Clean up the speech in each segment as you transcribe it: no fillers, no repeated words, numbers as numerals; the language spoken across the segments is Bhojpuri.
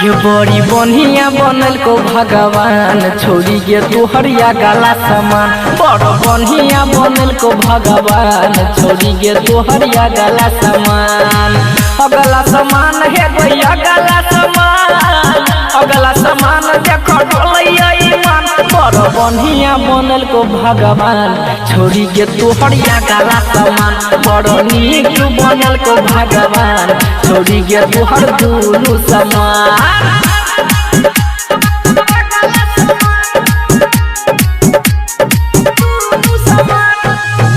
के बड़ी बनिया बनल को भगवान छोड़ी गे तू हरिया गला समान। बड़ बनिया बनल को भगवान छोड़ी गे तू हरिया गला समान। अगला समान है भैया गला समान, अगला समान देखो ढोलैया ईमान। बड़ बनिया बनल को भगवान छोड़ी गे तू हरिया गला समान। बड़ नीक बनल को भगवान छोड़ी गे तू हर दूनु समान।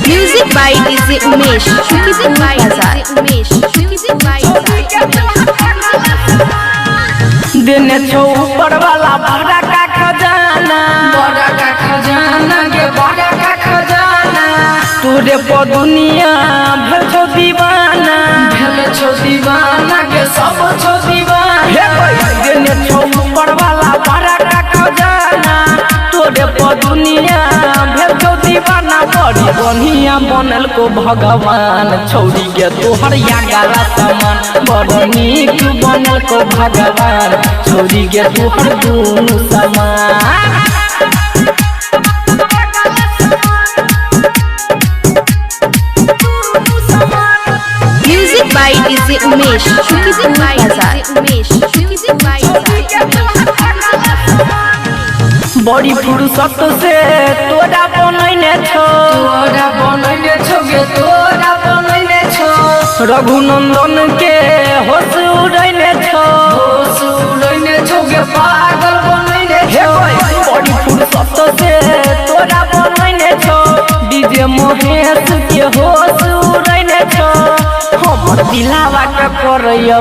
Music by DJ Umesh, music by DJ Umesh, music by देने छो ऊपर वाला बड़ा का खजाना, बड़ा का खजाना के बड़ा का खजाना। तोरे पर दुनिया भेल छो दीवाना, भेल छो दीवाना के सब छो दीवाना। देने छो ऊपर वाला बड़ा का खजाना, तोरे पर दुनिया भेल छो दीवाना। बड़ी बनिया बनल को भगवान छोड़ी गे तोहर या गला समान। बड़ नीक बनल को भगवान छोड़ी गे तोहर दूनु समान। Music by DJ Umesh, music by DJ Umesh, music by बड़ी फुर्सत से तोरा बनैने छो, तोरा बनैने छो गे तोरा बनैने छो। रघुनंदन के होश उड़ैने छो, होश उड़ैने छो गे पागल बनैने छो। बड़ी फुर्सत से तोरा बनैने छो, डीजे महेश के होश उड़ैने छो। हमर दिलावा के करैया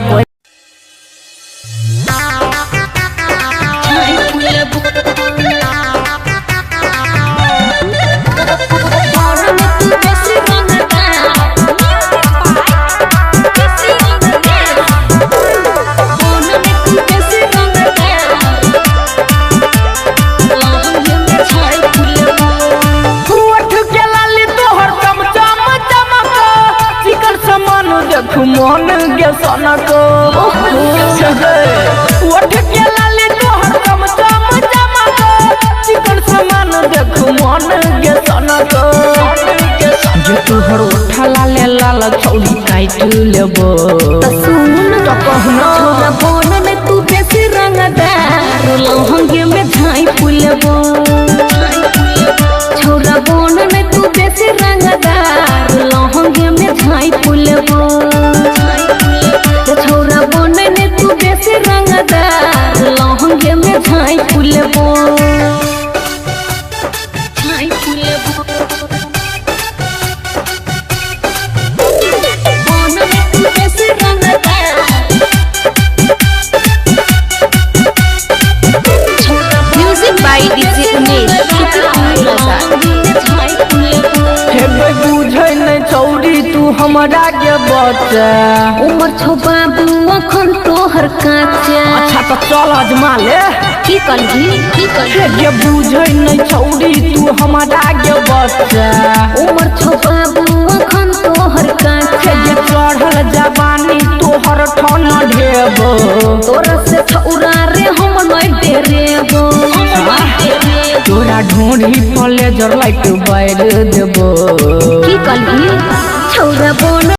मन गे सनक उठ के लाली तोहर कम चम चमक। चिकन समान देख मन गे सनक जे तोहर उठा लाले लाल छौड़ी काट लेबो। सुन तो कहना छोरा बोन में तू बेसी रंगदार लहंगे में झाई पुलबो। छोरा बोन में तू बेसी रंगदार लहंगे में झाई पुलबो। छोरा बोन में तू बेसी रंगदार लहंगे में झाई पुलबो। झाई पुलबो बोन में तू बेसी रंगदार। म्यूजिक बाय डीजे उमेश, बुझे नहीं छौड़ी तू हमरा के बच्चा। उमर छो बाबू अखन तोहर काचा। अच्छा तो चल अजमा ले की कलही ये बुझे नहीं छौड़ी तू हमरा के बच्चा। उमर छो बाबू अखन तोहर काचा। ये चढ़ल जवानी तोहर ठन ढेबो। तोरा से छौरा रे हम नहीं डेरेबो। तोरा ढूंढी पले जर लाइट बैर देबो। की कलही छौरा